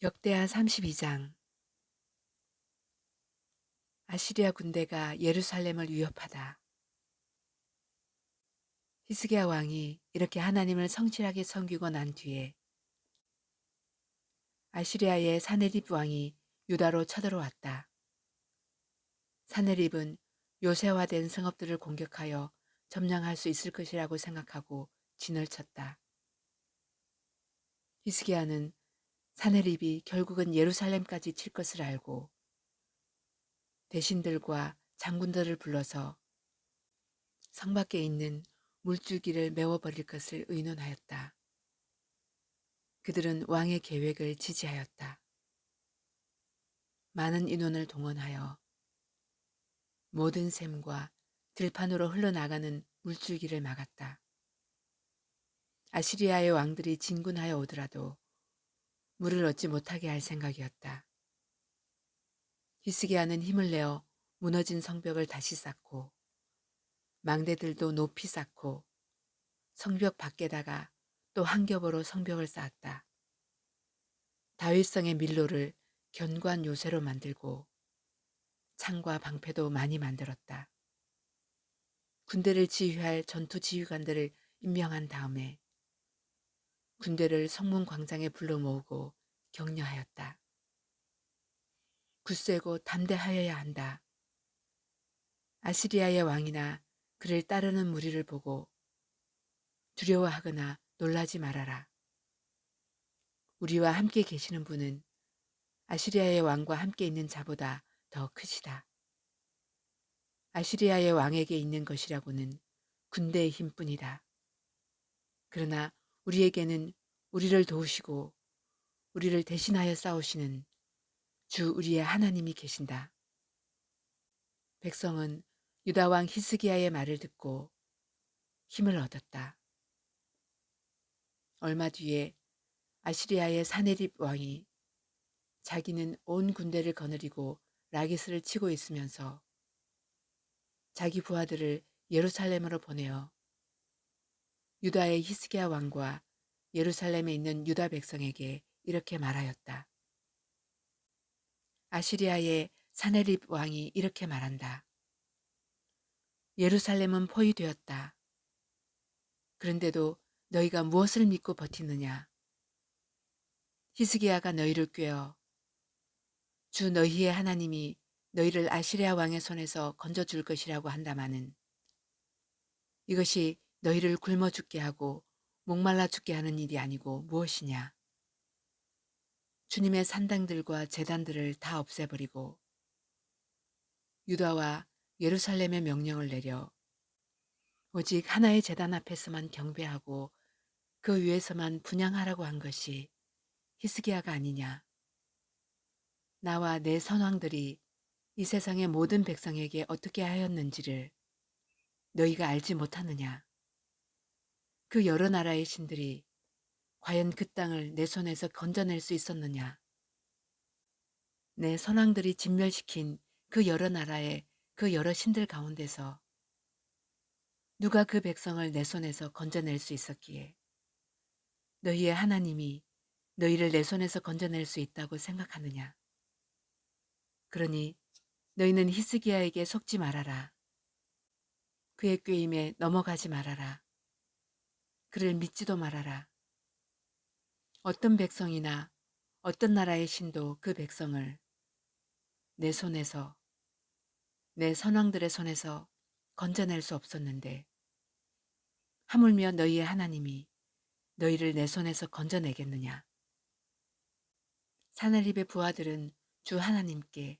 역대하 32장. 아시리아 군대가 예루살렘을 위협하다. 히스기야 왕이 이렇게 하나님을 성실하게 섬기고 난 뒤에 아시리아의 사네립 왕이 유다로 쳐들어왔다. 사네립은 요새화된 성읍들을 공격하여 점령할 수 있을 것이라고 생각하고 진을 쳤다. 히스기야는 사네립이 결국은 예루살렘까지 칠 것을 알고 대신들과 장군들을 불러서 성 밖에 있는 물줄기를 메워버릴 것을 의논하였다. 그들은 왕의 계획을 지지하였다. 많은 인원을 동원하여 모든 샘과 들판으로 흘러나가는 물줄기를 막았다. 아시리아의 왕들이 진군하여 오더라도 물을 얻지 못하게 할 생각이었다. 히스기야는 힘을 내어 무너진 성벽을 다시 쌓고 망대들도 높이 쌓고 성벽 밖에다가 또 한 겹으로 성벽을 쌓았다. 다윗성의 밀로를 견고한 요새로 만들고 창과 방패도 많이 만들었다. 군대를 지휘할 전투 지휘관들을 임명한 다음에 군대를 성문 광장에 불러 모으고 격려하였다. 굳세고 담대하여야 한다. 아시리아의 왕이나 그를 따르는 무리를 보고 두려워하거나 놀라지 말아라. 우리와 함께 계시는 분은 아시리아의 왕과 함께 있는 자보다 더 크시다. 아시리아의 왕에게 있는 것이라고는 군대의 힘뿐이다. 그러나 우리에게는 우리를 도우시고 우리를 대신하여 싸우시는 주 우리의 하나님이 계신다. 백성은 유다 왕 히스기야의 말을 듣고 힘을 얻었다. 얼마 뒤에 아시리아의 사네립 왕이 자기는 온 군대를 거느리고 라기스를 치고 있으면서 자기 부하들을 예루살렘으로 보내어 유다의 히스기야 왕과 예루살렘에 있는 유다 백성에게 이렇게 말하였다. 아시리아의 사네립 왕이 이렇게 말한다. 예루살렘은 포위되었다. 그런데도 너희가 무엇을 믿고 버티느냐? 히스기야가 너희를 꾀어 주 너희의 하나님이 너희를 아시리아 왕의 손에서 건져줄 것이라고 한다마는 이것이 너희를 굶어 죽게 하고 목말라 죽게 하는 일이 아니고 무엇이냐? 주님의 산당들과 제단들을 다 없애버리고 유다와 예루살렘의 명령을 내려 오직 하나의 제단 앞에서만 경배하고 그 위에서만 분향하라고 한 것이 히스기야가 아니냐? 나와 내 선왕들이 이 세상의 모든 백성에게 어떻게 하였는지를 너희가 알지 못하느냐? 그 여러 나라의 신들이 과연 그 땅을 내 손에서 건져낼 수 있었느냐? 내 선왕들이 진멸시킨 그 여러 나라의 그 여러 신들 가운데서 누가 그 백성을 내 손에서 건져낼 수 있었기에 너희의 하나님이 너희를 내 손에서 건져낼 수 있다고 생각하느냐? 그러니 너희는 히스기야에게 속지 말아라. 그의 꾀임에 넘어가지 말아라. 그를 믿지도 말아라. 어떤 백성이나 어떤 나라의 신도 그 백성을 내 손에서 내 선왕들의 손에서 건져낼 수 없었는데 하물며 너희의 하나님이 너희를 내 손에서 건져내겠느냐. 사내립의 부하들은 주 하나님께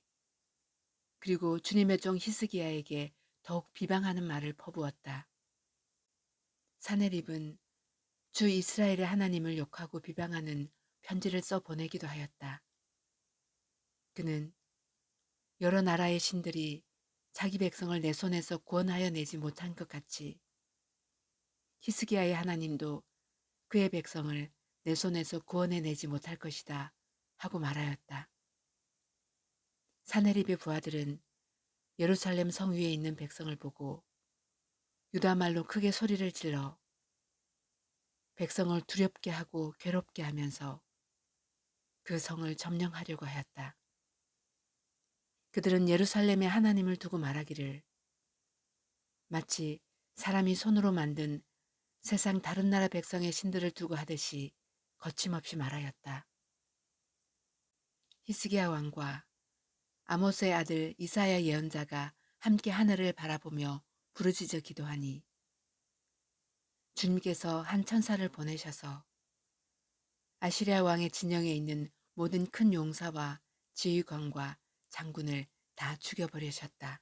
그리고 주님의 종 히스기야에게 더욱 비방하는 말을 퍼부었다. 사내립은 주 이스라엘의 하나님을 욕하고 비방하는 편지를 써 보내기도 하였다. 그는 여러 나라의 신들이 자기 백성을 내 손에서 구원하여 내지 못한 것 같이 히스기야의 하나님도 그의 백성을 내 손에서 구원해내지 못할 것이다 하고 말하였다. 사네립의 부하들은 예루살렘 성 위에 있는 백성을 보고 유다 말로 크게 소리를 질러 백성을 두렵게 하고 괴롭게 하면서 그 성을 점령하려고 하였다. 그들은 예루살렘에 하나님을 두고 말하기를 마치 사람이 손으로 만든 세상 다른 나라 백성의 신들을 두고 하듯이 거침없이 말하였다. 히스기야 왕과 아모스의 아들 이사야 예언자가 함께 하늘을 바라보며 부르짖어 기도하니 주님께서 한 천사를 보내셔서 아시리아 왕의 진영에 있는 모든 큰 용사와 지휘관과 장군을 다 죽여버리셨다.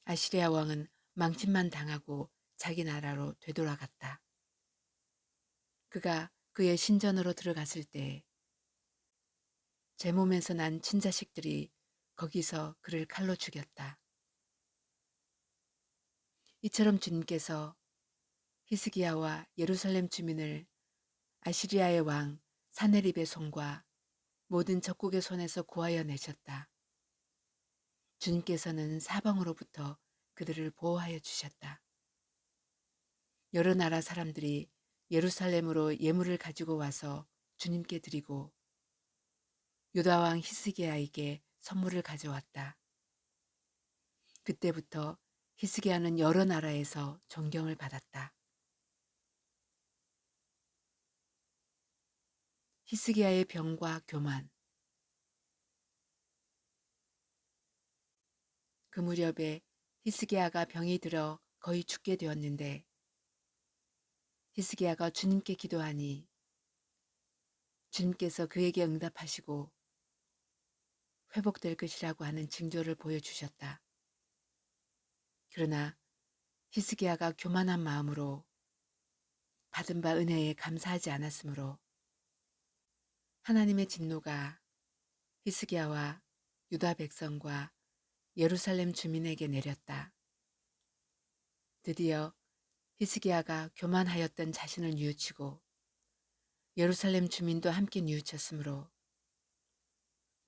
아시리아 왕은 망신만 당하고 자기 나라로 되돌아갔다. 그가 그의 신전으로 들어갔을 때 제 몸에서 난 친자식들이 거기서 그를 칼로 죽였다. 이처럼 주님께서 히스기야와 예루살렘 주민을 아시리아의 왕 사네립의 손과 모든 적국의 손에서 구하여 내셨다. 주님께서는 사방으로부터 그들을 보호하여 주셨다. 여러 나라 사람들이 예루살렘으로 예물을 가지고 와서 주님께 드리고 유다 왕 히스기야에게 선물을 가져왔다. 그때부터 히스기야는 여러 나라에서 존경을 받았다. 히스기야의 병과 교만. 그 무렵에 히스기야가 병이 들어 거의 죽게 되었는데 히스기야가 주님께 기도하니 주님께서 그에게 응답하시고 회복될 것이라고 하는 징조를 보여주셨다. 그러나 히스기야가 교만한 마음으로 받은 바 은혜에 감사하지 않았으므로 하나님의 진노가 히스기야와 유다 백성과 예루살렘 주민에게 내렸다. 드디어 히스기야가 교만하였던 자신을 뉘우치고 예루살렘 주민도 함께 뉘우쳤으므로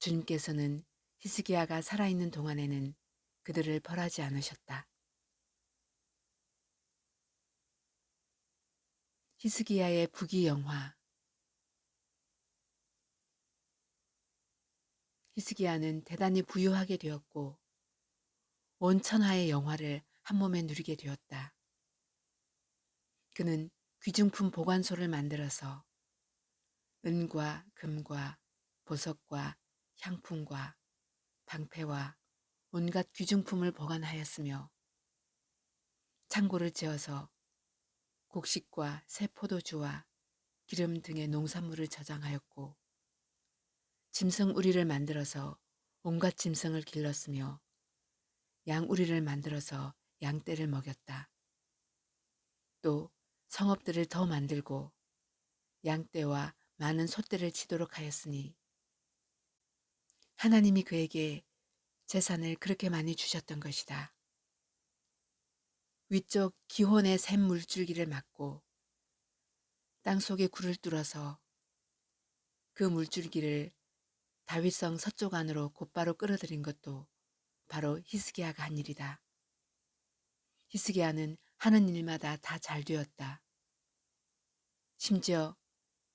주님께서는 히스기야가 살아있는 동안에는 그들을 벌하지 않으셨다. 히스기야의 부귀영화. 히스기야는 대단히 부유하게 되었고 온 천하의 영화를 한 몸에 누리게 되었다. 그는 귀중품 보관소를 만들어서 은과 금과 보석과 향품과 방패와 온갖 귀중품을 보관하였으며 창고를 지어서 곡식과 새 포도주와 기름 등의 농산물을 저장하였고 짐승 우리를 만들어서 온갖 짐승을 길렀으며 양 우리를 만들어서 양떼를 먹였다. 또 성읍들을 더 만들고 양떼와 많은 소떼를 치도록 하였으니 하나님이 그에게 재산을 그렇게 많이 주셨던 것이다. 위쪽 기혼의 샘 물줄기를 막고 땅속에 굴을 뚫어서 그 물줄기를 다윗성 서쪽 안으로 곧바로 끌어들인 것도 바로 히스기야가 한 일이다. 히스기야는 하는 일마다 다 잘 되었다. 심지어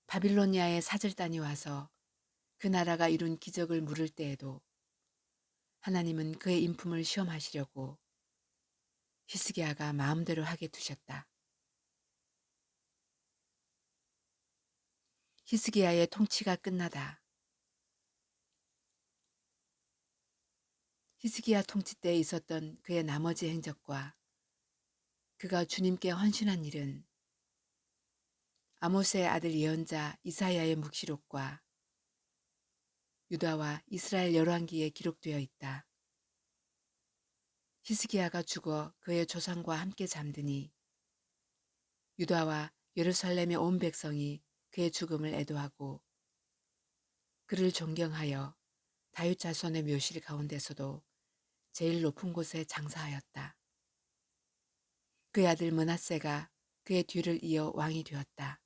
바빌로니아의 사절단이 와서 그 나라가 이룬 기적을 물을 때에도 하나님은 그의 인품을 시험하시려고 히스기야가 마음대로 하게 두셨다. 히스기야의 통치가 끝나다. 히스기야 통치 때 있었던 그의 나머지 행적과 그가 주님께 헌신한 일은 아모스의 아들 예언자 이사야의 묵시록과 유다와 이스라엘 열왕기에 기록되어 있다. 히스기야가 죽어 그의 조상과 함께 잠드니 유다와 예루살렘의 온 백성이 그의 죽음을 애도하고 그를 존경하여 다윗 자손의 묘실 가운데서도 제일 높은 곳에 장사하였다. 그의 아들 므낫세가 그의 뒤를 이어 왕이 되었다.